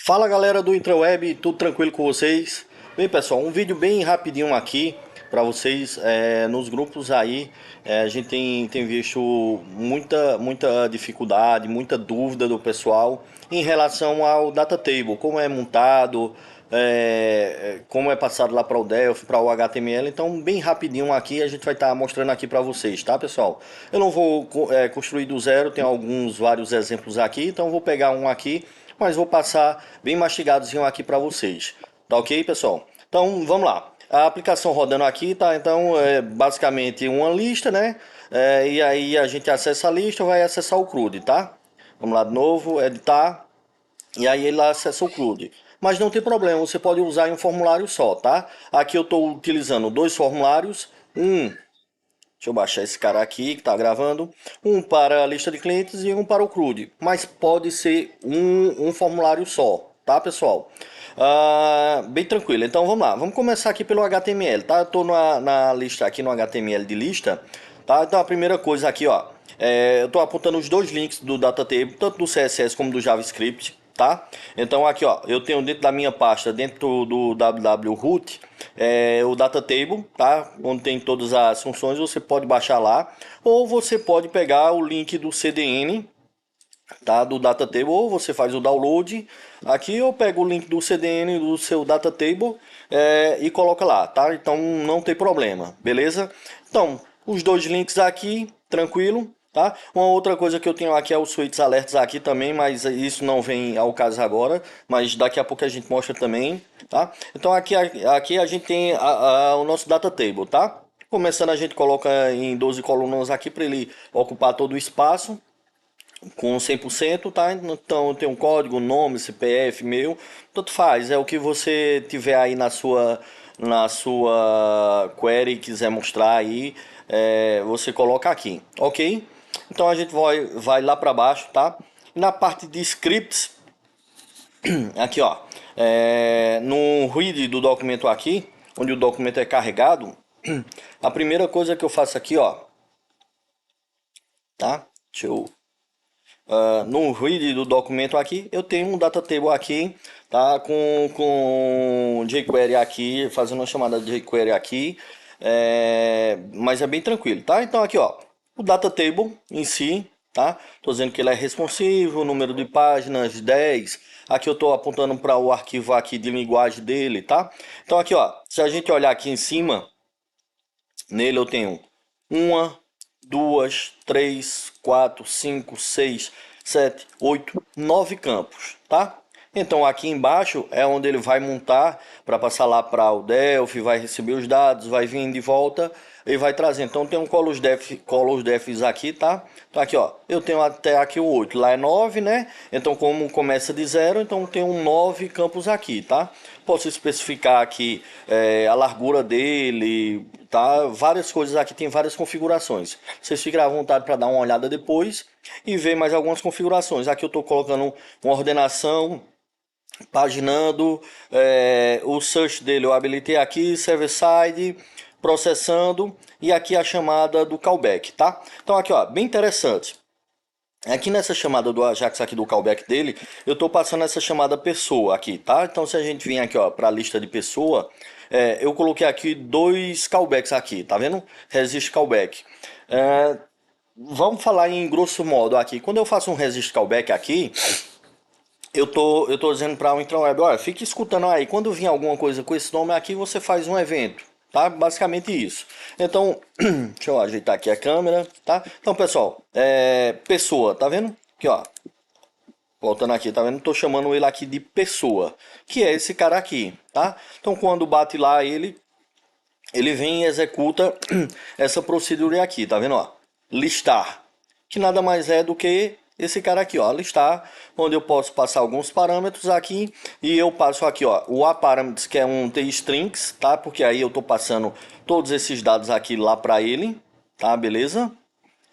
Fala galera do Intraweb, tudo tranquilo com vocês? Bem pessoal, um vídeo bem rapidinho aqui para vocês nos grupos aí. A gente tem visto muita dificuldade, muita dúvida do pessoal em relação ao data table, como é montado, como é passado lá para o Delphi, para o HTML. Então bem rapidinho aqui a gente vai estar mostrando aqui para vocês, tá pessoal? Eu não vou construir do zero, tem vários exemplos aqui, então eu vou pegar um aqui, mas vou passar bem mastigadozinho aqui para vocês. Tá ok, pessoal? Então, vamos lá. A aplicação rodando aqui, tá? Então, é basicamente uma lista, né? E aí a gente acessa a lista, vai acessar o CRUD, tá? Vamos lá de novo, editar. E aí ele acessa o CRUD. Mas não tem problema, você pode usar em um formulário só, tá? Aqui eu estou utilizando dois formulários. Deixa eu baixar esse cara aqui que está gravando. Um para a lista de clientes e um para o CRUD. Mas pode ser um formulário só, tá, pessoal? Bem tranquilo. Então vamos lá. Vamos começar aqui pelo HTML, tá? Eu estou na lista aqui no HTML de lista, tá? Então a primeira coisa aqui, ó. Eu estou apontando os dois links do Datatable, tanto do CSS como do JavaScript, tá? Então aqui, ó, eu tenho dentro da minha pasta, dentro do www.root, o Datatable, tá? Onde tem todas as funções, você pode baixar lá, ou você pode pegar o link do CDN, tá? Do Datatable, ou você faz o download. Aqui eu pego o link do CDN do seu Datatable e coloca lá, tá? Então não tem problema, beleza? Então, os dois links aqui, tranquilo. Tá? Uma outra coisa que eu tenho aqui é os switches alertas aqui também, mas isso não vem ao caso agora, mas daqui a pouco a gente mostra também, tá? Então aqui a gente tem o nosso data table, tá? Começando a gente coloca em 12 colunas aqui para ele ocupar todo o espaço com 100%, tá? Então tem um código, nome, CPF, e-mail, tanto faz, é o que você tiver aí na sua query, quiser mostrar aí, você coloca aqui, ok? Então a gente vai lá para baixo, tá? E na parte de scripts, aqui ó, no read do documento aqui, onde o documento é carregado, a primeira coisa que eu faço aqui, ó, tá? Deixa eu no read do documento aqui, eu tenho um data table aqui, tá? Com jQuery aqui, fazendo uma chamada de jQuery aqui, mas é bem tranquilo, tá? Então aqui, ó, o data table em si, tá? Tô dizendo que ele é responsivo, número de páginas 10. Aqui eu tô apontando para o arquivo aqui de linguagem dele, tá? Então aqui, ó, se a gente olhar aqui em cima, nele eu tenho uma, duas, três, quatro, cinco, seis, sete, oito, nove campos, tá? Então aqui embaixo é onde ele vai montar para passar lá para o Delphi, vai receber os dados, vai vir de volta e vai trazer. Então tem um colors defs aqui, tá? Então aqui, ó, eu tenho até aqui o 8, lá é 9, né? Então como começa de zero, então tem um 9 campos aqui, tá? Posso especificar aqui a largura dele, tá? Várias coisas aqui, tem várias configurações. Vocês ficam à vontade para dar uma olhada depois e ver mais algumas configurações. Aqui eu estou colocando uma ordenação, paginando, o search dele eu habilitei aqui, server-side, processando e aqui a chamada do callback, tá? Então aqui, ó, bem interessante. Aqui nessa chamada do Ajax aqui do callback dele, eu estou passando essa chamada pessoa aqui, tá? Então se a gente vir aqui, ó, para a lista de pessoa, eu coloquei aqui dois callbacks aqui, tá vendo? Resist callback. Vamos falar em grosso modo aqui. Quando eu faço um resist callback aqui, eu tô dizendo para o Intraweb, olha, fique escutando aí. Quando vir alguma coisa com esse nome aqui, você faz um evento, tá? Basicamente isso. Então, deixa eu ajeitar aqui a câmera, tá? Então, pessoal, pessoa, tá vendo? Aqui, ó. Voltando aqui, tá vendo? Tô chamando ele aqui de pessoa, que é esse cara aqui, tá? Então, quando bate lá ele vem e executa essa procedura aqui, tá vendo, ó? Listar, que nada mais é do que esse cara aqui, ó, listar, onde eu posso passar alguns parâmetros aqui e eu passo aqui, ó, o aparâmetros, que é um tstrings, tá? Porque aí eu tô passando todos esses dados aqui lá para ele, tá? Beleza?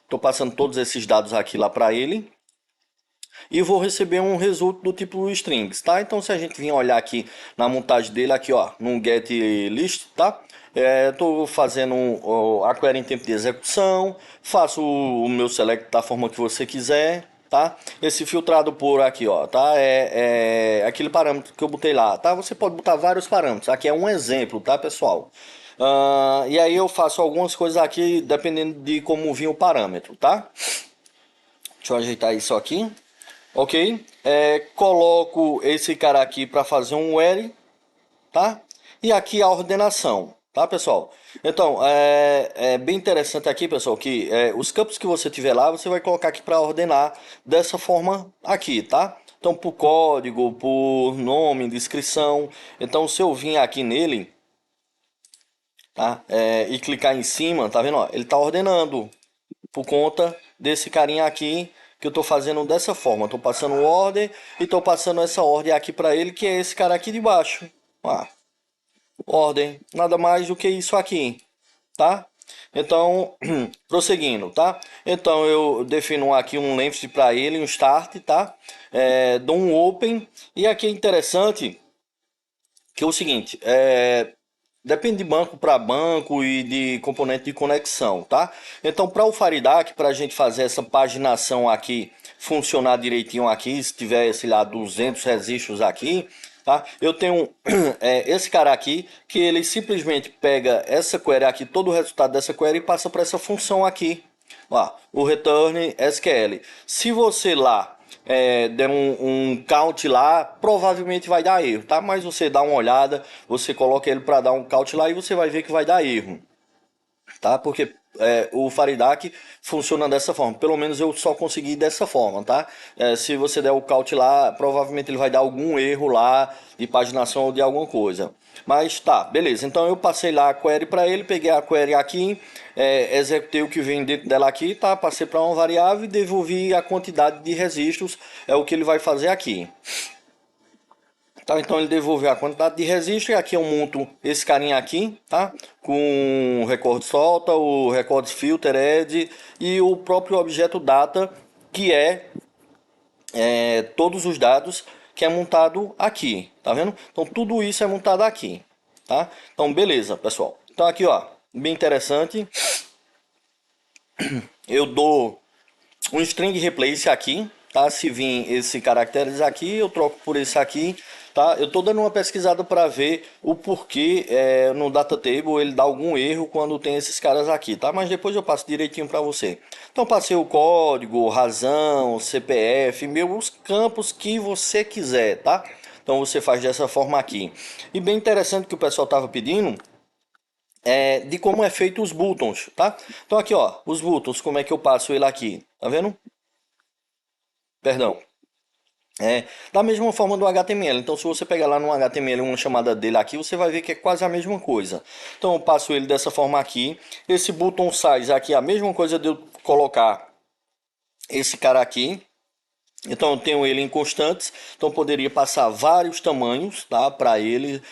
Tô passando todos esses dados aqui lá para ele e vou receber um result do tipo strings, tá? Então se a gente vir olhar aqui na montagem dele aqui, ó, no get list, tá? Estou fazendo a query em tempo de execução, faço o meu select da forma que você quiser, tá? Esse filtrado por aqui, ó, tá? É aquele parâmetro que eu botei lá, tá? Você pode botar vários parâmetros. Aqui é um exemplo, tá, pessoal? E aí eu faço algumas coisas aqui dependendo de como vir o parâmetro, tá? Deixa eu ajeitar isso aqui. Ok? Coloco esse cara aqui para fazer um query, tá? E aqui a ordenação, tá, pessoal? Então, é bem interessante aqui, pessoal, que os campos que você tiver lá, você vai colocar aqui para ordenar dessa forma aqui, tá? Então, por código, por nome, descrição. Então, se eu vir aqui nele, tá? E clicar em cima, tá vendo? Ó, ele tá ordenando por conta desse carinha aqui que eu tô fazendo dessa forma. Tô passando ordem e tô passando essa ordem aqui para ele, que é esse cara aqui de baixo. Ó, ordem, nada mais do que isso aqui, tá? Então, prosseguindo, tá? Então eu defino aqui um length para ele, um start, tá? Dou um open e aqui é interessante que é o seguinte, depende de banco para banco e de componente de conexão, tá? Então, para o Faridac, para a gente fazer essa paginação aqui funcionar direitinho aqui, se tiver, sei lá, 200 registros aqui, tá? Eu tenho esse cara aqui, que ele simplesmente pega essa query aqui, todo o resultado dessa query e passa para essa função aqui, ó, o return SQL. Se você lá der um count lá, provavelmente vai dar erro, tá? Mas você dá uma olhada, você coloca ele para dar um count lá e você vai ver que vai dar erro, tá? Porque o Faridac funciona dessa forma. Pelo menos eu só consegui dessa forma, tá? Se você der o count lá, provavelmente ele vai dar algum erro lá de paginação ou de alguma coisa. Mas tá, beleza. Então eu passei lá a query para ele, peguei a query aqui, executei o que vem dentro dela aqui, tá? Passei para uma variável e devolvi a quantidade de registros, é o que ele vai fazer aqui. Tá, então ele devolveu a quantidade de registro e aqui eu monto esse carinha aqui, tá? Com o record solta, o record filter add e o próprio objeto data, que todos os dados que é montado aqui, tá vendo? Então tudo isso é montado aqui, tá? Então beleza, pessoal. Então aqui, ó, bem interessante. Eu dou um string replace aqui, tá? Se vir esse caracteres aqui, eu troco por esse aqui, tá? Eu tô dando uma pesquisada para ver o porquê no data table ele dá algum erro quando tem esses caras aqui, tá? Mas depois eu passo direitinho para você. Então passei o código, razão, CPF, os campos que você quiser, tá? Então você faz dessa forma aqui. E bem interessante que o pessoal tava pedindo de como é feito os buttons, tá? Então aqui, ó, os buttons, como é que eu passo ele aqui, tá vendo? Perdão. Da mesma forma do HTML. Então, se você pegar lá no HTML uma chamada dele aqui, você vai ver que é quase a mesma coisa. Então, eu passo ele dessa forma aqui. Esse button size aqui é a mesma coisa de eu colocar esse cara aqui. Então eu tenho ele em constantes, então eu poderia passar vários tamanhos, tá? Para ele,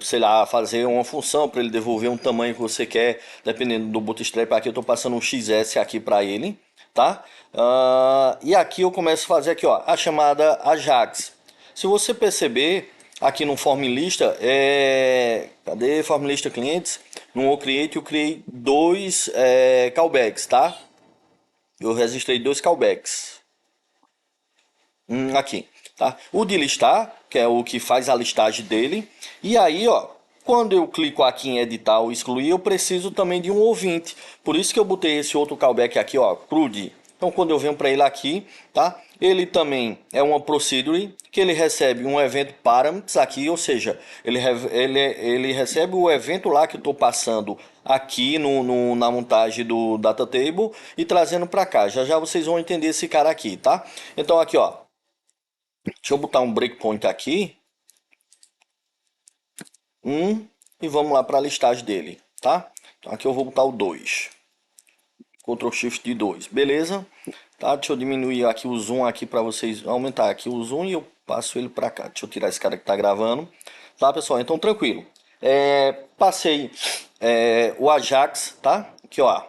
sei lá, fazer uma função para ele devolver um tamanho que você quer, dependendo do Bootstrap. Aqui eu estou passando um XS aqui para ele, tá? E aqui eu começo a fazer aqui, ó, a chamada Ajax. Se você perceber aqui no Form Lista, cadê Form Lista clientes? No Create eu criei dois callbacks, tá? Eu registrei dois callbacks. Aqui, tá? O de listar, que é o que faz a listagem dele. E aí, ó, quando eu clico aqui em editar ou excluir, eu preciso também de um ouvinte. Por isso que eu botei esse outro callback aqui, ó, CRUD. Então, quando eu venho para ele aqui, tá? Ele também é uma procedure que ele recebe um evento parameters aqui, ou seja, ele recebe o evento lá que eu estou passando aqui na montagem do data table e trazendo para cá. Já já vocês vão entender esse cara aqui, tá? Então aqui, ó, deixa eu botar um breakpoint aqui. E vamos lá para a listagem dele, tá? Então aqui eu vou botar o 2. Ctrl Shift de 2, beleza? Tá? Deixa eu diminuir aqui o zoom aqui para vocês, aumentar aqui o zoom e eu passo ele para cá. Deixa eu tirar esse cara que tá gravando. Tá, pessoal? Então tranquilo. Passei o Ajax, tá? Aqui, ó.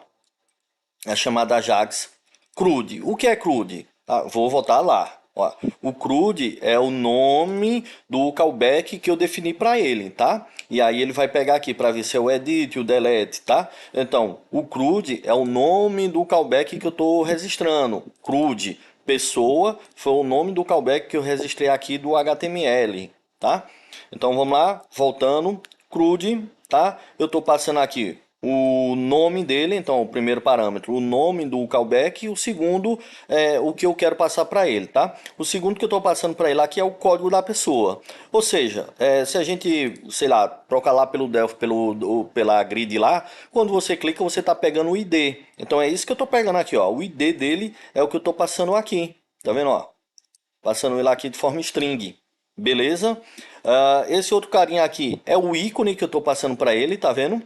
A chamada Ajax CRUD. O que é CRUD? Tá? Vou voltar lá. Ó, o CRUD é o nome do callback que eu defini para ele, tá? E aí ele vai pegar aqui para ver se é o edit e o delete, tá? Então, o CRUD é o nome do callback que eu estou registrando. CRUD, pessoa foi o nome do callback que eu registrei aqui do HTML, tá? Então vamos lá, voltando, CRUD, tá? Eu estou passando aqui o nome dele, então o primeiro parâmetro, o nome do callback, e o segundo é o que eu quero passar para ele, tá? O segundo que eu estou passando para ele aqui é o código da pessoa. Ou seja, se a gente, sei lá, trocar lá pelo Delphi, pela grid lá, quando você clica, você está pegando o ID. Então é isso que eu estou pegando aqui, ó. O ID dele é o que eu estou passando aqui. Tá vendo, ó? Passando ele aqui de forma string. Beleza? Esse outro carinha aqui é o ícone que eu estou passando para ele, tá vendo?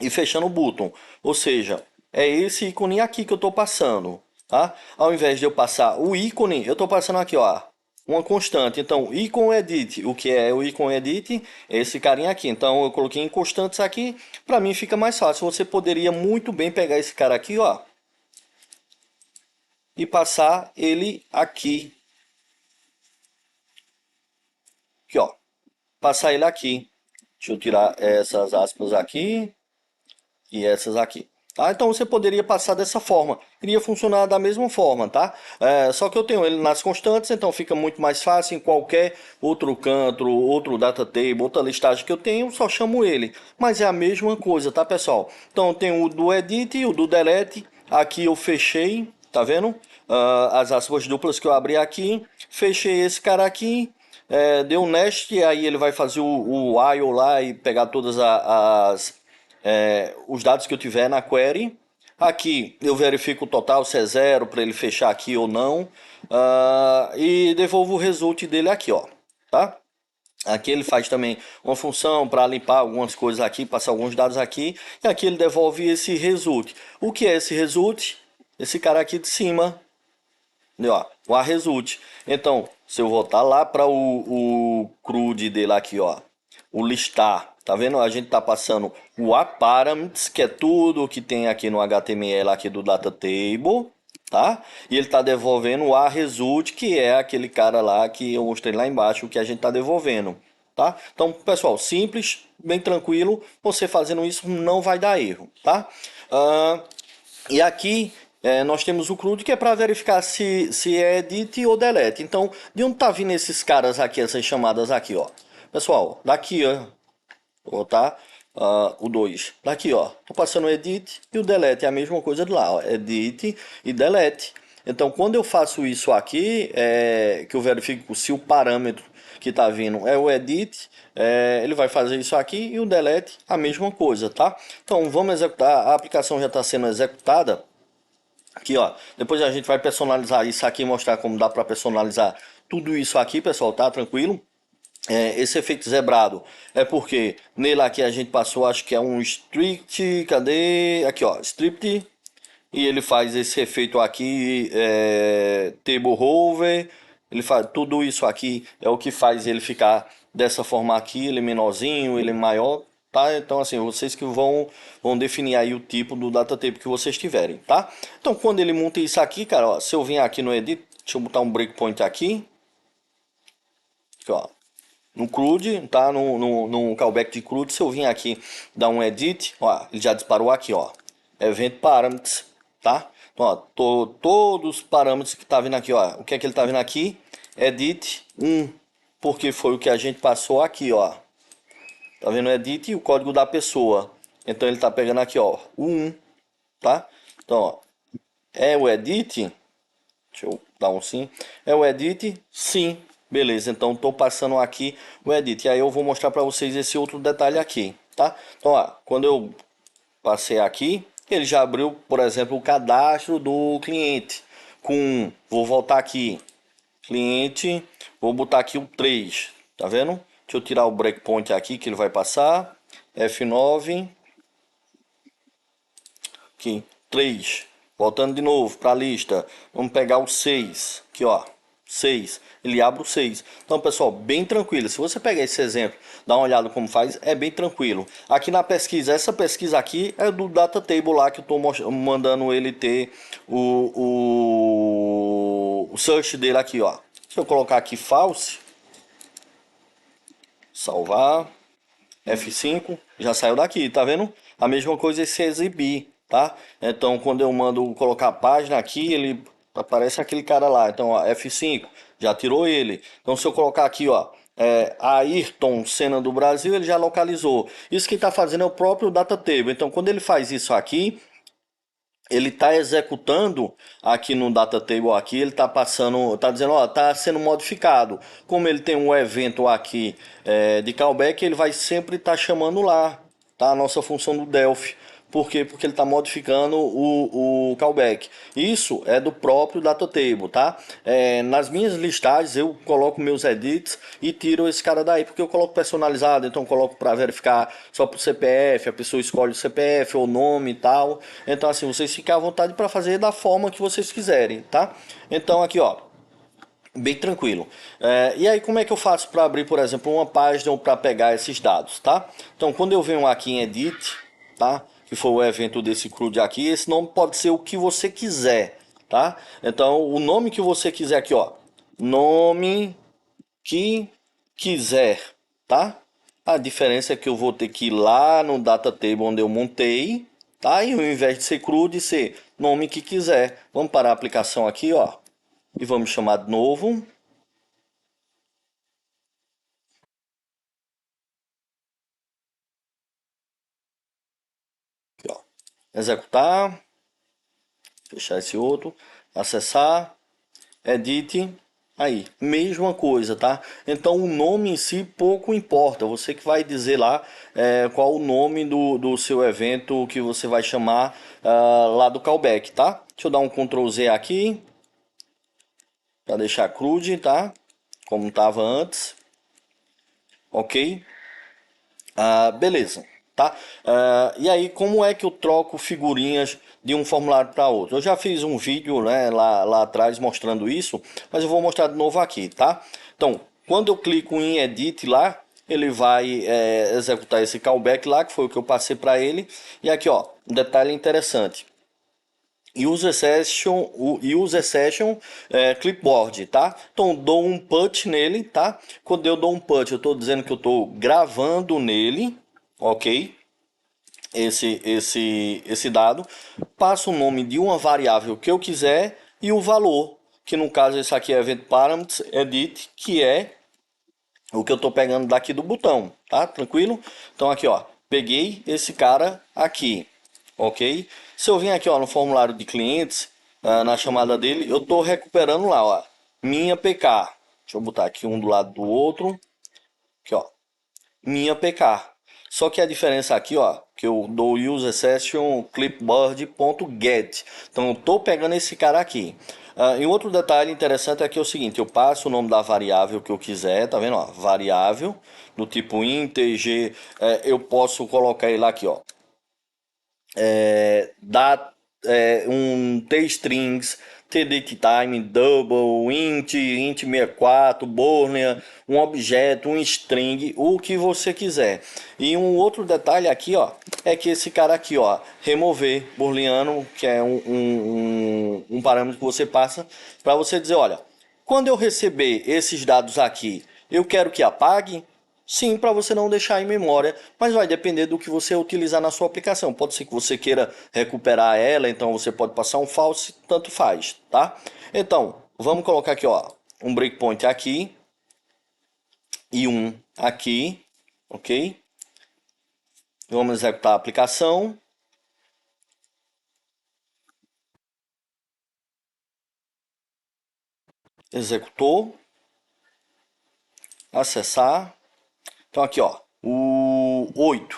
E fechando o button. Ou seja, é esse ícone aqui que eu estou passando, tá? Ao invés de eu passar o ícone, eu estou passando aqui, ó, uma constante. Então, ícone edit, o que é o ícone edit? É esse carinha aqui. Então, eu coloquei em constantes aqui, para mim fica mais fácil. Você poderia muito bem pegar esse cara aqui, ó, e passar ele aqui. Aqui, ó. Passar ele aqui. Deixa eu tirar essas aspas aqui e essas aqui. Tá? Então você poderia passar dessa forma, iria funcionar da mesma forma, tá? Só que eu tenho ele nas constantes, então fica muito mais fácil em qualquer outro canto, outro data table, outra listagem que eu tenho, só chamo ele. Mas é a mesma coisa, tá, pessoal? Então eu tenho o do edit e o do delete. Aqui eu fechei, tá vendo? As aspas duplas que eu abri aqui, fechei esse cara aqui. Deu nest, aí ele vai fazer o while lá e pegar todas os dados que eu tiver na query. Aqui eu verifico o total se é zero para ele fechar aqui ou não. E devolvo o result dele aqui, ó. Tá? Aqui ele faz também uma função para limpar algumas coisas aqui, passar alguns dados aqui. E aqui ele devolve esse result. O que é esse result? Esse cara aqui de cima. Ó, o result. Então, se eu voltar lá para o CRUD dele aqui, ó, o listar, tá vendo? A gente tá passando o aparameters, que é tudo que tem aqui no HTML aqui do data table, tá? E ele tá devolvendo o result, que é aquele cara lá que eu mostrei lá embaixo, que a gente tá devolvendo, tá? Então, pessoal, simples, bem tranquilo, você fazendo isso não vai dar erro, tá? E aqui nós temos o CRUD, que é para verificar se é edit ou delete. Então, de onde tá vindo esses caras aqui, essas chamadas aqui, ó? Pessoal, daqui, ó, vou botar o 2. Daqui, ó, tô passando o edit e o delete, é a mesma coisa de lá, ó, edit e delete. Então, quando eu faço isso aqui, que eu verifico se o parâmetro que tá vindo é o edit, ele vai fazer isso aqui, e o delete, a mesma coisa, tá? Então, vamos executar, a aplicação já está sendo executada. Aqui, ó, depois a gente vai personalizar isso aqui, mostrar como dá para personalizar tudo isso aqui, pessoal, tá? Tranquilo? Esse efeito zebrado é porque nele aqui a gente passou, acho que é um strict, cadê? Aqui, ó, strict, e ele faz esse efeito aqui, table hover, ele faz tudo isso aqui, é o que faz ele ficar dessa forma aqui, ele menorzinho, ele maior, tá? Então assim, vocês que vão definir aí o tipo do data type que vocês tiverem, tá? Então quando ele monta isso aqui, cara, ó, se eu vim aqui no edit, deixa eu botar um breakpoint aqui, ó, no CRUD, tá? No callback de CRUD, se eu vim aqui dar um edit, ó, ele já disparou aqui, ó, event parameters, tá? Então, ó, todos os parâmetros que tá vindo aqui, ó, o que é que ele tá vindo aqui? Edit 1, porque foi o que a gente passou aqui, ó, tá vendo? Edit e o código da pessoa, então ele tá pegando aqui, ó, o 1, tá? Então, ó, é o edit, deixa eu dar um sim, é o edit, sim. Beleza, então estou passando aqui o edit. E aí eu vou mostrar para vocês esse outro detalhe aqui, tá? Então, ó, quando eu passei aqui, ele já abriu, por exemplo, o cadastro do cliente. Vou voltar aqui, cliente, vou botar aqui o 3, tá vendo? Deixa eu tirar o breakpoint aqui que ele vai passar. F9, aqui, 3. Voltando de novo para a lista, vamos pegar o 6, aqui ó, 6, ele abre o 6. Então pessoal, bem tranquilo, se você pegar esse exemplo, dá uma olhada como faz, é bem tranquilo. Aqui na pesquisa, essa pesquisa aqui é do data table lá que eu estou mandando ele ter o search dele aqui, ó. Se eu colocar aqui false, salvar, F5, já saiu daqui, tá vendo? A mesma coisa esse exibir, tá? Então quando eu mando colocar a página aqui, ele aparece aquele cara lá. Então, ó, F5, já tirou ele. Então, se eu colocar aqui, ó, Ayrton Senna do Brasil, ele já localizou. Isso que está fazendo é o próprio data table. Então, quando ele faz isso aqui, ele está executando aqui no data table aqui, ele está passando, está dizendo, ó, está sendo modificado. Como ele tem um evento aqui de callback, ele vai sempre estar chamando lá, tá? A nossa função do Delphi. Por quê? Porque ele está modificando o callback. Isso é do próprio data table, tá? Nas minhas listagens eu coloco meus edits e tiro esse cara daí, porque eu coloco personalizado, então eu coloco para verificar só pro CPF, a pessoa escolhe o CPF ou nome e tal. Então assim, vocês ficam à vontade para fazer da forma que vocês quiserem, tá? Então aqui, ó, bem tranquilo. E aí, como é que eu faço para abrir, por exemplo, uma página ou para pegar esses dados, tá? Então, quando eu venho aqui em Edit, tá? Que foi o evento desse CRUD aqui, esse nome pode ser o que você quiser, tá? Então, o nome que você quiser aqui, ó, nome que quiser, tá? A diferença é que eu vou ter que ir lá no data table onde eu montei, tá? E ao invés de ser CRUD, ser nome que quiser. Vamos para a aplicação aqui, ó. E vamos chamar de novo. Aqui, ó. Executar. Fechar esse outro. Acessar. Edit. Aí, mesma coisa, tá? Então o nome em si pouco importa. Você que vai dizer lá qual o nome do seu evento que você vai chamar lá do callback, tá? Deixa eu dar um Ctrl Z aqui para deixar crude, tá? Como estava antes. Ok? Beleza, tá? E aí, como é que eu troco figurinhas de um formulário para outro? Eu já fiz um vídeo, né, lá atrás mostrando isso, mas eu vou mostrar de novo aqui, tá? Então, quando eu clico em Edit lá, ele vai executar esse callback lá, que foi o que eu passei para ele. E aqui, ó, um detalhe interessante. Use Session Clipboard, tá? Então dou um put nele, tá? Quando eu dou um put, eu estou dizendo que eu estou gravando nele, ok? Esse dado, passo o nome de uma variável que eu quiser e o valor, que no caso esse aqui é Event Parameters Edit, que é o que eu estou pegando daqui do botão, tá? Tranquilo? Então aqui, ó, peguei esse cara aqui, ok? Se eu vim aqui, ó, no formulário de clientes, na chamada dele, eu estou recuperando lá, ó, minha PK. Deixa eu botar aqui um do lado do outro, aqui, ó, minha PK. Só que a diferença aqui, ó, que eu dou use session clipboard.get. Então eu estou pegando esse cara aqui. E um outro detalhe interessante aqui é o seguinte, eu passo o nome da variável que eu quiser, tá vendo, ó, variável do tipo integer, eu posso colocar ele aqui, ó, um tstrings, tDateTime, double, int 64, boolean, um objeto, um string, o que você quiser. E um outro detalhe aqui, ó, é que esse cara aqui, ó, remover booleano, que é um parâmetro que você passa para você dizer, olha, quando eu receber esses dados aqui, eu quero que apague. Sim, para você não deixar em memória, mas vai depender do que você utilizar na sua aplicação. Pode ser que você queira recuperar ela, então você pode passar um false, tanto faz, tá? Então, vamos colocar aqui, ó, um breakpoint aqui e um aqui, ok? Vamos executar a aplicação. Executou. Acessar. Então aqui, ó, o 8.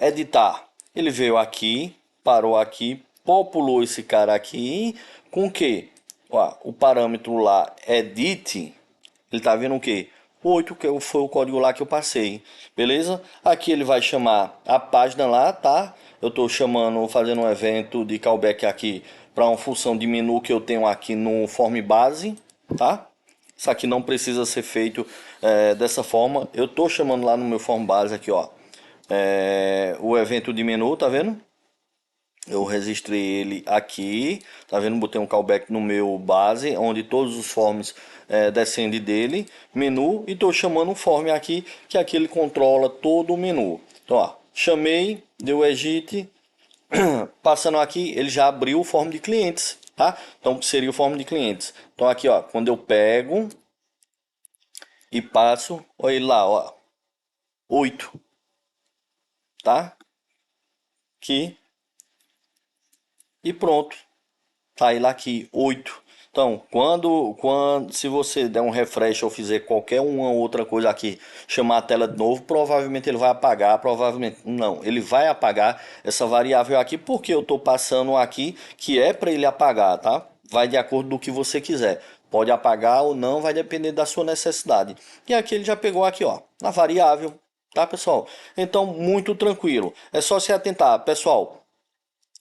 Editar. Ele veio aqui, parou aqui, populou esse cara aqui com o que? O parâmetro lá edit, ele tá vendo o que? 8, que foi o código lá que eu passei, beleza? Aqui ele vai chamar a página lá, tá? Eu estou chamando, fazendo um evento de callback aqui para uma função de menu que eu tenho aqui no form base, tá? Isso aqui não precisa ser feito dessa forma. Eu estou chamando lá no meu form base aqui, ó, o evento de menu, tá vendo? Eu registrei ele aqui, tá vendo? Botei um callback no meu base, onde todos os forms descendem dele, menu, e estou chamando um form aqui, que aqui ele controla todo o menu. Então, ó, chamei, deu exit, passando aqui, ele já abriu o form de clientes, tá? Então seria o form de clientes. Então aqui, ó, quando eu pego e passo, olha ele lá, ó, 8, tá? Aqui e pronto. Tá ele aqui, 8. Então, se você der um refresh ou fizer qualquer uma outra coisa aqui, chamar a tela de novo, provavelmente ele vai apagar, provavelmente não, ele vai apagar essa variável aqui, porque eu estou passando aqui que é para ele apagar, tá? Vai de acordo do que você quiser. Pode apagar ou não, vai depender da sua necessidade. E aqui ele já pegou aqui, ó, na variável, tá, pessoal? Então, muito tranquilo. É só se atentar, pessoal.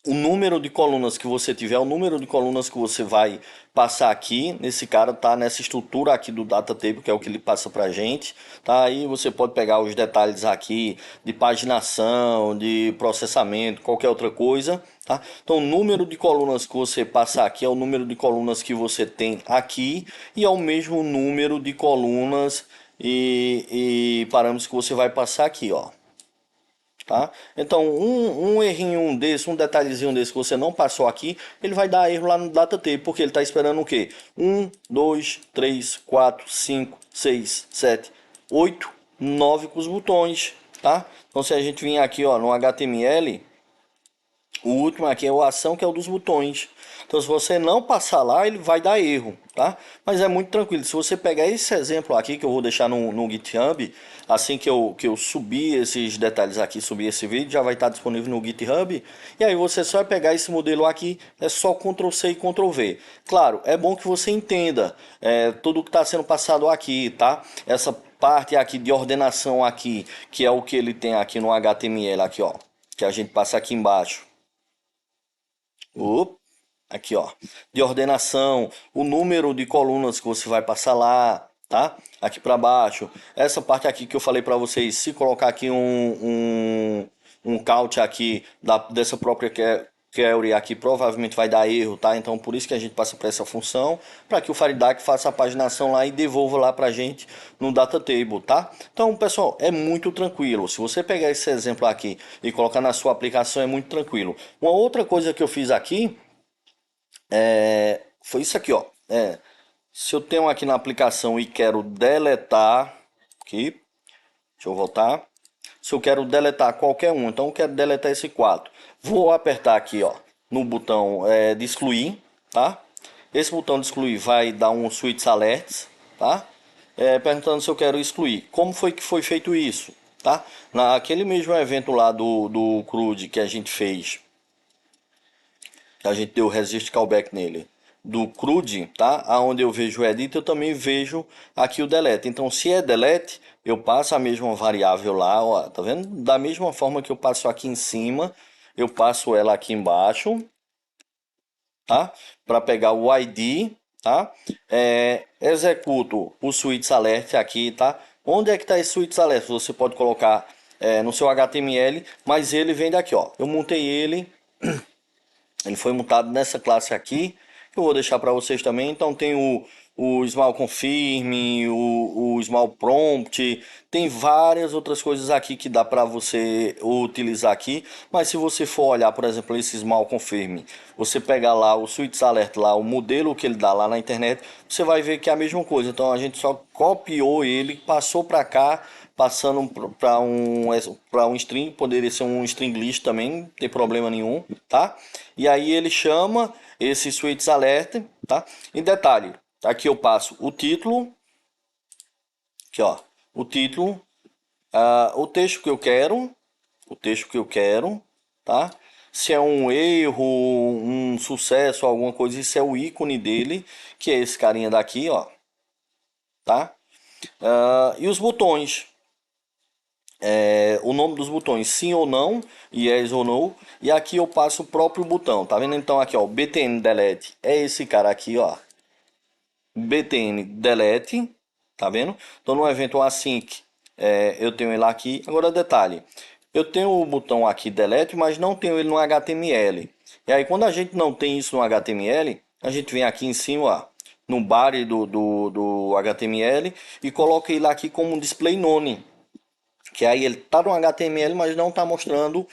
O número de colunas que você tiver, o número de colunas que você vai passar aqui, nesse cara tá nessa estrutura aqui do data table, que é o que ele passa pra gente, tá? Aí você pode pegar os detalhes aqui de paginação, de processamento, qualquer outra coisa, tá? Então o número de colunas que você passar aqui é o número de colunas que você tem aqui e é o mesmo número de colunas e parâmetros que você vai passar aqui, ó. Tá? Então, um errinho desse, um detalhezinho desse que você não passou aqui, ele vai dar erro lá no data table, porque ele está esperando o quê? 1, 2, 3, 4, 5, 6, 7, 8, 9 com os botões, tá? Então, se a gente vir aqui, ó, no HTML, o último aqui é o ação, que é o dos botões. Então, se você não passar lá, ele vai dar erro, tá? Mas é muito tranquilo. Se você pegar esse exemplo aqui, que eu vou deixar no GitHub, assim que eu subir esses detalhes aqui, subir esse vídeo, já vai estar disponível no GitHub. E aí você só vai pegar esse modelo aqui, é só Ctrl C e Ctrl V. Claro, é bom que você entenda tudo que está sendo passado aqui, tá? Essa parte aqui de ordenação aqui, que é o que ele tem aqui no HTML, aqui, ó, que a gente passa aqui embaixo. Opa, aqui ó, de ordenação, o número de colunas que você vai passar lá, tá? Aqui para baixo, essa parte aqui que eu falei para vocês, se colocar aqui um count aqui dessa própria query aqui, provavelmente vai dar erro, tá? Então por isso que a gente passa para essa função, para que o Faridac faça a paginação lá e devolva lá para a gente no data table, tá? Então pessoal, é muito tranquilo. Se você pegar esse exemplo aqui e colocar na sua aplicação, é muito tranquilo. Uma outra coisa que eu fiz aqui foi isso aqui, ó. Se eu tenho aqui na aplicação e quero deletar aqui, deixa eu voltar. Se eu quero deletar qualquer um, então eu quero deletar esse 4. Vou apertar aqui, ó, no botão de excluir, tá? Esse botão de excluir vai dar um switch alerts, tá? Perguntando se eu quero excluir. Como foi que foi feito isso, tá? Naquele mesmo evento lá do CRUD que a gente fez, que a gente deu resist callback nele, do CRUD, tá? Aonde eu vejo o edit, eu também vejo aqui o delete. Então, se é delete, eu passo a mesma variável lá, ó, tá vendo? Da mesma forma que eu passo aqui em cima, eu passo ela aqui embaixo, tá? Para pegar o ID, tá? Executo o switch alert aqui, tá? Onde é que está esse switch alert? Você pode colocar no seu HTML, mas ele vem daqui, ó. Eu montei ele foi montado nessa classe aqui, que eu vou deixar para vocês também. Então tem o Small Confirm, o Small Prompt, tem várias outras coisas aqui que dá para você utilizar aqui. Mas se você for olhar, por exemplo, esse Small Confirm, você pegar lá o Switch Alert, lá o modelo que ele dá lá na internet, você vai ver que é a mesma coisa. Então a gente só copiou ele, passou para cá, passando para um string, poderia ser um string list também, não tem problema nenhum, tá? E aí ele chama esse switch alert, tá? Em detalhe, aqui eu passo o título, aqui ó, o título, o texto que eu quero, tá? Se é um erro, um sucesso, alguma coisa, isso é o ícone dele, que é esse carinha daqui, ó, tá? E os botões, o nome dos botões, sim ou não, yes ou no, e aqui eu passo o próprio botão, tá vendo? Então aqui ó, btn delete é esse cara aqui, ó, btn delete, tá vendo? Então no evento async eu tenho ele aqui. Agora detalhe, eu tenho o botão aqui delete, mas não tenho ele no HTML. E aí quando a gente não tem isso no HTML, a gente vem aqui em cima, ó, no body do HTML e coloca ele aqui como um display none, que aí ele tá no HTML, mas não tá mostrando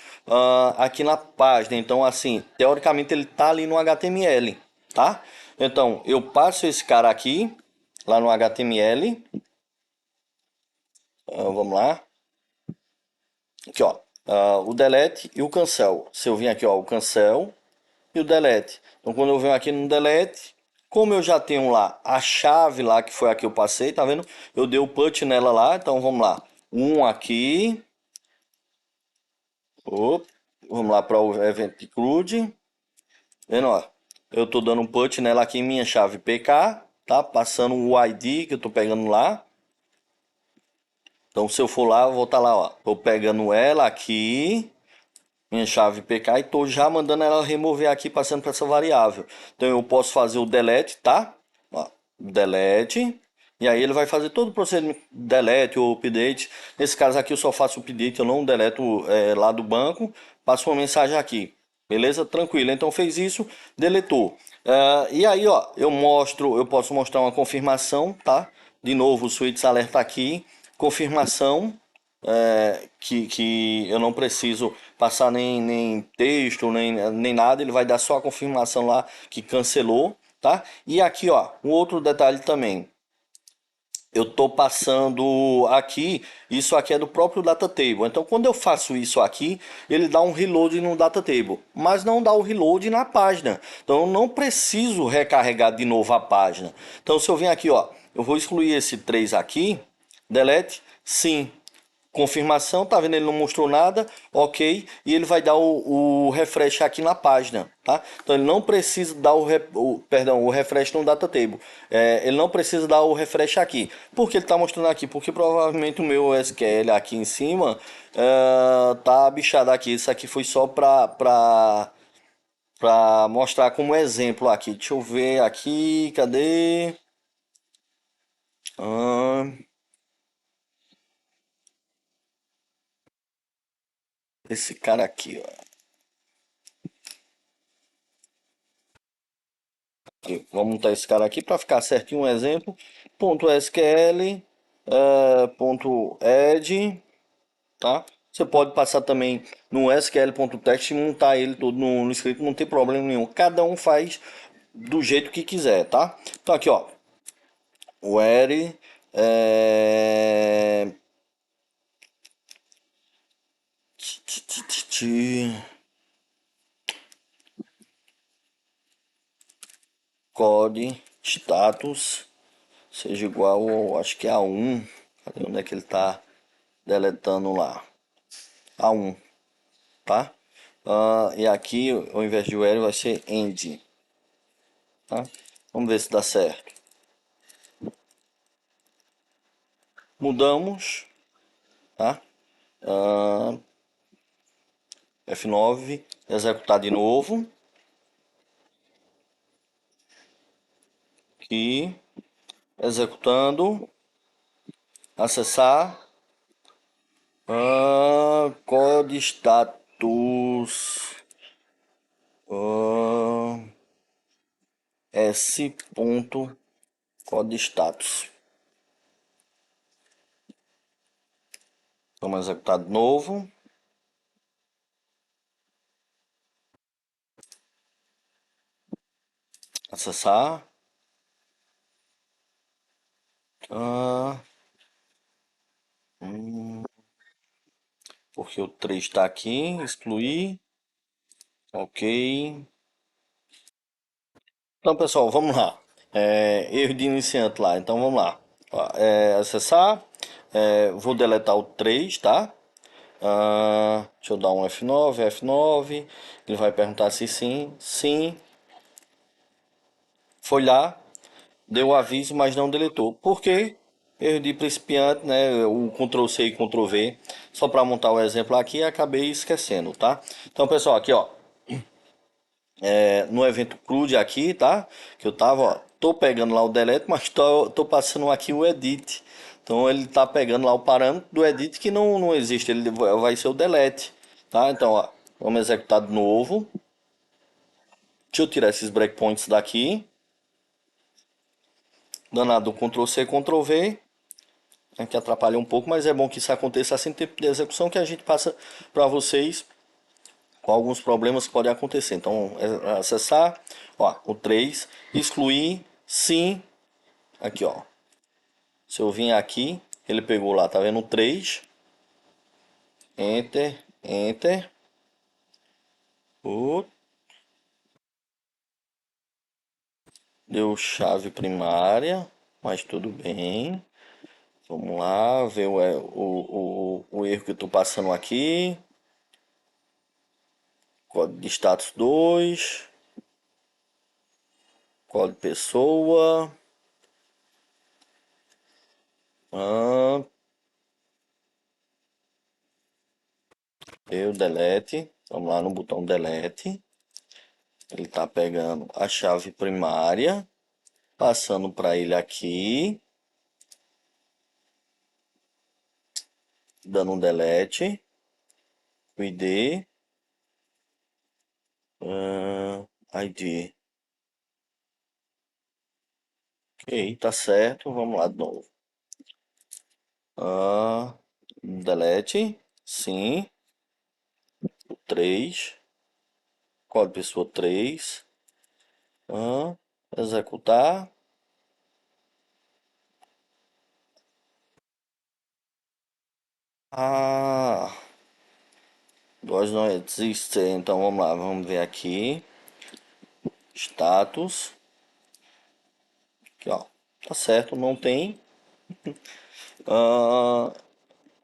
aqui na página. Então, assim, teoricamente ele tá ali no HTML, tá? Então, eu passo esse cara aqui, lá no HTML. Vamos lá. Aqui, ó. O delete e o cancel. Se eu vim aqui, ó, o cancel e o delete. Então, quando eu venho aqui no delete, como eu já tenho lá a chave lá, que foi a que eu passei, tá vendo? Eu dei o put nela lá, então vamos lá. Um aqui. Opa, vamos lá para o event include. Vendo, ó? Eu tô dando um put nela aqui em minha chave PK, tá? Passando o ID que eu tô pegando lá. Então, se eu for lá, eu vou estar lá, ó. Tô pegando ela aqui, minha chave PK, e tô já mandando ela remover aqui, passando para essa variável. Então, eu posso fazer o delete, tá? Ó, delete. E aí ele vai fazer todo o procedimento delete ou update. Nesse caso aqui eu só faço o update, eu não deleto lá do banco. Passo uma mensagem aqui. Beleza? Tranquilo. Então fez isso, deletou. E aí, ó, eu posso mostrar uma confirmação, tá? De novo, o switch alerta aqui. Confirmação que eu não preciso passar nem texto, nem nada, ele vai dar só a confirmação lá que cancelou, tá? E aqui, ó, um outro detalhe também. Eu estou passando aqui, isso aqui é do próprio data table. Então, quando eu faço isso aqui, ele dá um reload no data table, mas não dá o reload na página. Então, eu não preciso recarregar de novo a página. Então, se eu vim aqui, ó, eu vou excluir esse 3 aqui, delete, sim. Confirmação, tá vendo? Ele não mostrou nada, ok. E ele vai dar o refresh aqui na página, tá? Então ele não precisa dar o refresh no data table. Ele não precisa dar o refresh aqui. Por que ele tá mostrando aqui? Porque provavelmente o meu SQL aqui em cima tá bichado aqui. Isso aqui foi só pra mostrar como exemplo aqui. Deixa eu ver aqui, cadê? Ah, esse cara aqui, ó. Vamos montar esse cara aqui para ficar certinho um exemplo. Ponto .sql, ponto .add, tá? Você pode passar também no sql.text e montar ele todo no script, não tem problema nenhum. Cada um faz do jeito que quiser, tá? Então aqui, ó, where é... code status seja igual ao, acho que é A1. Cadê onde é que ele tá deletando lá? A1, tá? E aqui, ao invés de where, vai ser end, tá? Vamos ver se dá certo. Mudamos, tá? F9, executar de novo. Aqui, executando, acessar, code status, s ponto code status. Vamos executar de novo. Acessar. Porque o 3 está aqui. Excluir. Ok. Então, pessoal, vamos lá. Erro de iniciante lá. Então, vamos lá. Ó, acessar. Vou deletar o 3, tá? Deixa eu dar um F9, F9. Ele vai perguntar se sim. Sim. Foi lá. Deu o aviso, mas não deletou. Por quê? Erro de principiante, né? O Ctrl C e Ctrl V. Só para montar o exemplo aqui, acabei esquecendo, tá? Então, pessoal, aqui, ó. No evento CRUD aqui, tá? Que eu tava, ó, tô pegando lá o delete, mas tô passando aqui o edit. Então ele tá pegando lá o parâmetro do edit que não existe, ele vai ser o delete, tá? Então, ó, vamos executar de novo. Deixa eu tirar esses breakpoints daqui. Danado Ctrl C, Ctrl V. Que atrapalha um pouco, mas é bom que isso aconteça assim, tempo de execução que a gente passa para vocês com alguns problemas que podem acontecer. Então, acessar, ó, o 3, excluir, sim, aqui, ó. Se eu vim aqui, ele pegou lá, tá vendo o 3, enter, enter, deu chave primária, mas tudo bem. Vamos lá, ver o erro que eu tô passando aqui. Código de status 2, código de pessoa. Ah, deu delete. Vamos lá no botão delete. Ele tá pegando a chave primária, passando para ele aqui, dando um delete. ID, ID. Ok, tá certo. Vamos lá de novo. Delete, sim. O 3, código pessoa 3. Executar. Dois não existe. Então vamos lá, vamos ver aqui. Status. Aqui, ó. Tá certo, não tem.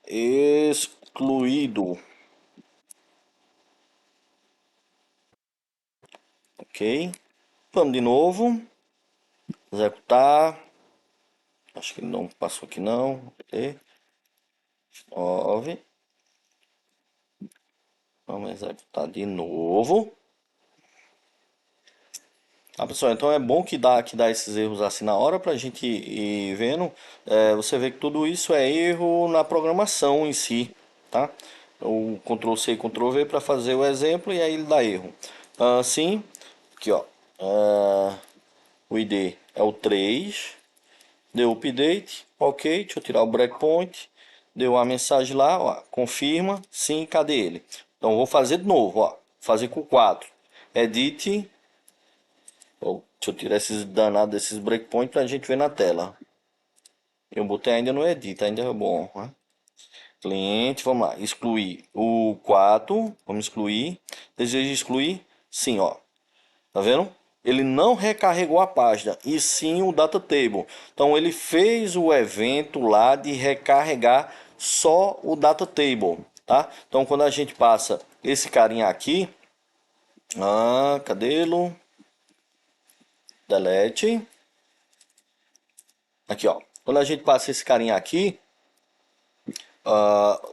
Excluído. Ok. Vamos de novo. Executar. Acho que ele não passou aqui não. 9. Vamos executar de novo. Ah, pessoal, então é bom que dá esses erros assim na hora pra gente ir vendo. Você vê que tudo isso é erro na programação em si, tá? O Ctrl C e Ctrl V para fazer o exemplo e aí ele dá erro. Assim, aqui ó, o ID é o 3, deu update, ok, deixa eu tirar o breakpoint, deu a mensagem lá, ó, confirma, sim, cadê ele? Então vou fazer de novo, ó, fazer com 4, edit. Deixa eu tirar esses danados desses breakpoints pra gente ver na tela. Eu botei ainda no edit, ainda é bom, né? Cliente, vamos lá, excluir o 4, vamos excluir. Deseja excluir? Sim, ó. Tá vendo? Ele não recarregou a página, e sim o data table. Então ele fez o evento lá de recarregar só o data table, tá? Então quando a gente passa esse carinha aqui, cadê ele? Delete. Aqui, ó. Quando a gente passa esse carinha aqui,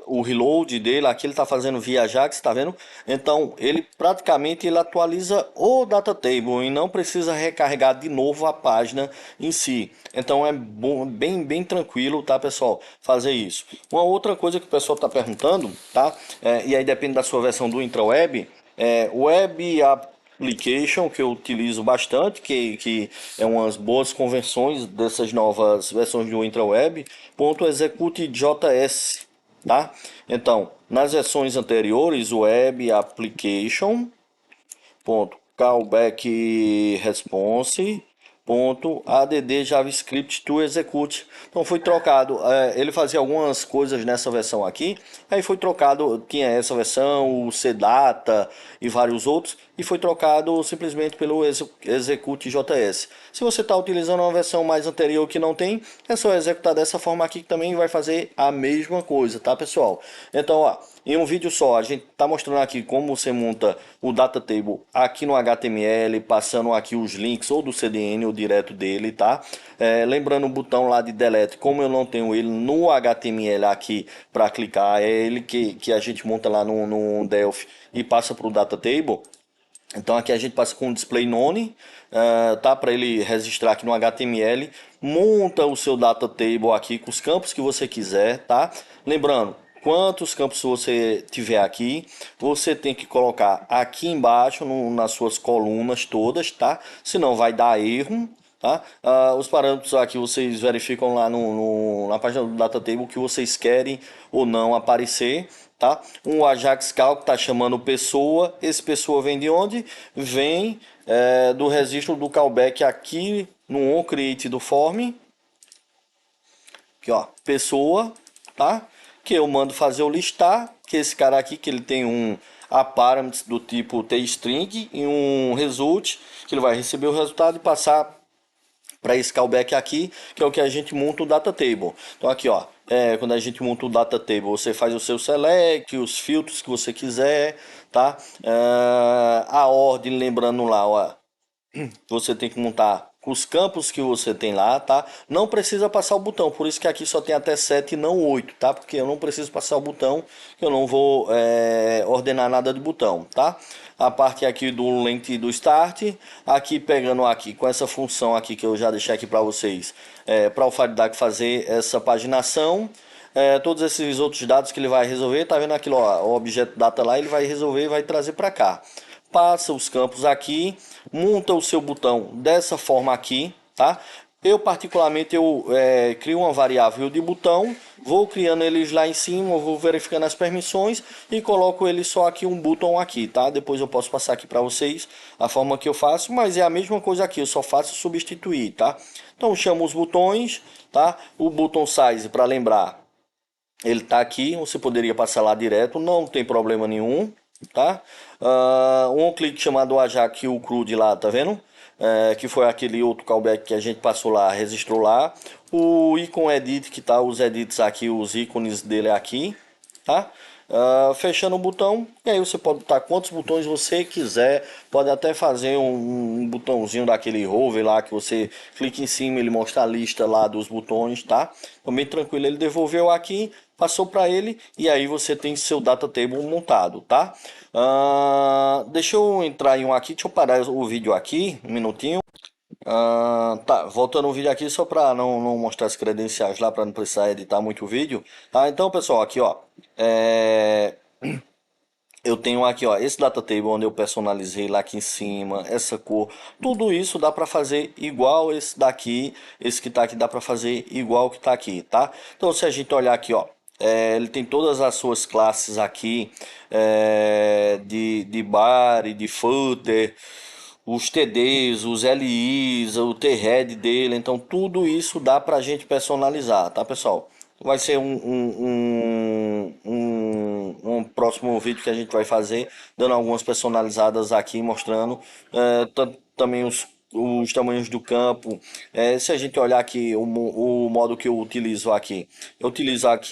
o reload dele, aqui ele está fazendo via Ajax, tá vendo? Então ele praticamente ele atualiza o data table e não precisa recarregar de novo a página em si. Então é bom, bem tranquilo, tá, pessoal, fazer isso. Uma outra coisa que o pessoal está perguntando, tá? E aí depende da sua versão do IntraWeb, Web Application, que eu utilizo bastante, que é umas boas conversões dessas novas versões do IntraWeb, .execute.js, tá? Então, nas versões anteriores, Web Application, callback response, add javascript to execute. Então foi trocado, ele fazia algumas coisas nessa versão aqui, aí foi trocado, tinha essa versão, o cdata e vários outros, e foi trocado simplesmente pelo execute JS. Se você está utilizando uma versão mais anterior que não tem, é só executar dessa forma aqui que também vai fazer a mesma coisa, tá, pessoal? Então, ó, em um vídeo só, a gente está mostrando aqui como você monta o data table aqui no HTML, passando aqui os links ou do CDN ou direto dele, tá? Lembrando o botão lá de delete, como eu não tenho ele no HTML aqui para clicar, é ele que a gente monta lá no Delphi e passa para o data table. Então aqui a gente passa com o display none, tá? Para ele registrar aqui no HTML, monta o seu data table aqui com os campos que você quiser, tá? Lembrando, quantos campos você tiver aqui, você tem que colocar aqui embaixo nas suas colunas todas, tá? Senão vai dar erro, tá? Os parâmetros aqui vocês verificam lá na página do Datatable o que vocês querem ou não aparecer, tá? Um Ajax Calc está chamando pessoa, esse pessoa vem de onde? Vem do registro do callback aqui no onCreate do form, aqui ó, pessoa, tá? Que eu mando fazer o listar, que esse cara aqui que ele tem a parameters do tipo tstring e um result, que ele vai receber o resultado e passar para esse callback aqui, que é o que a gente monta o data table. Então aqui ó, quando a gente monta o data table, você faz o seu select, os filtros que você quiser, tá? A ordem, lembrando lá, ó, você tem que montar os campos que você tem lá, tá? Não precisa passar o botão, por isso que aqui só tem até 7 e não 8, tá? Porque eu não preciso passar o botão, eu não vou ordenar nada de botão, tá? A parte aqui do length e do start, aqui pegando aqui com essa função aqui que eu já deixei aqui para vocês, para o FireDAG fazer essa paginação. Todos esses outros dados que ele vai resolver, tá vendo aquilo, ó, o objeto data lá, ele vai resolver e vai trazer para cá. Passa os campos aqui, monta o seu botão dessa forma aqui, tá? Eu particularmente crio uma variável de botão, vou criando eles lá em cima, vou verificando as permissões e coloco ele só aqui um botão aqui, tá? Depois eu posso passar aqui para vocês a forma que eu faço, mas é a mesma coisa aqui, eu só faço substituir, tá? Então chamo os botões, tá? O button size, para lembrar, ele tá aqui, você poderia passar lá direto, não tem problema nenhum, tá? Um clique chamado Ajax o CRUD lá, tá vendo? Que foi aquele outro callback que a gente passou lá, registrou lá. O ícone edit, que tá os edits aqui, os ícones dele aqui, tá? Fechando o botão, e aí você pode botar quantos botões você quiser, pode até fazer um botãozinho daquele hover lá que você clica em cima, ele mostra a lista lá dos botões, tá? Também tranquilo, ele devolveu aqui, passou para ele e aí você tem seu data table montado, tá? Deixa eu entrar em um aqui, deixa eu parar o vídeo aqui, um minutinho. Tá, voltando o vídeo aqui só para não mostrar as credenciais lá, para não precisar editar muito o vídeo. Então pessoal, aqui ó, eu tenho aqui ó, esse data table onde eu personalizei lá aqui em cima, essa cor, tudo isso dá para fazer igual esse daqui, esse que tá aqui dá para fazer igual que tá aqui, tá? Então se a gente olhar aqui ó, ele tem todas as suas classes aqui, de body, de footer, os TDs, os LIs, o T-head dele, então tudo isso dá pra gente personalizar, tá pessoal? Vai ser um próximo vídeo que a gente vai fazer, dando algumas personalizadas aqui, mostrando também os tamanhos do campo. Se a gente olhar aqui o modo que eu utilizo aqui,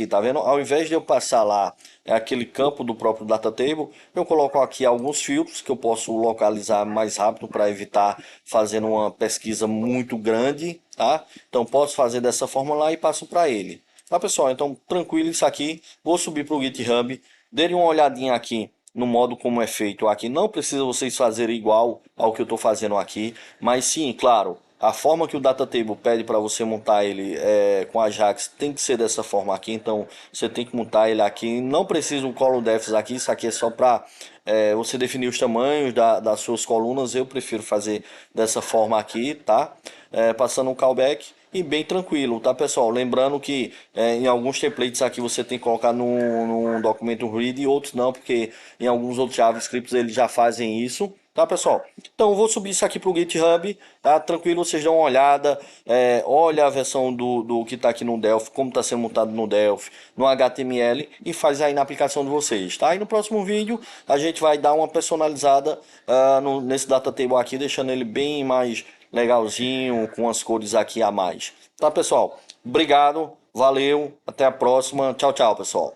tá vendo? Ao invés de eu passar lá aquele campo do próprio data table, eu coloco aqui alguns filtros que eu posso localizar mais rápido para evitar fazendo uma pesquisa muito grande, tá? Então posso fazer dessa forma lá e passo para ele. Tá pessoal, então tranquilo isso aqui, vou subir para o GitHub, dêem uma olhadinha aqui no modo como é feito aqui, não precisa vocês fazerem igual ao que eu estou fazendo aqui, mas sim, claro, a forma que o data table pede para você montar ele com Ajax tem que ser dessa forma aqui, então você tem que montar ele aqui, não precisa um column defs aqui, isso aqui é só para você definir os tamanhos das suas colunas, eu prefiro fazer dessa forma aqui, tá? Passando um callback e bem tranquilo, tá pessoal? Lembrando que em alguns templates aqui você tem que colocar num documento read e outros não, porque em alguns outros JavaScripts eles já fazem isso, tá pessoal? Então eu vou subir isso aqui para o GitHub, tá? Tranquilo, vocês dão uma olhada, olha a versão do que está aqui no Delphi, como está sendo montado no Delphi, no HTML e faz aí na aplicação de vocês, tá? E no próximo vídeo a gente vai dar uma personalizada nesse data table aqui, deixando ele bem mais legalzinho, com as cores aqui a mais. Tá, pessoal? Obrigado, valeu, até a próxima. Tchau, tchau, pessoal.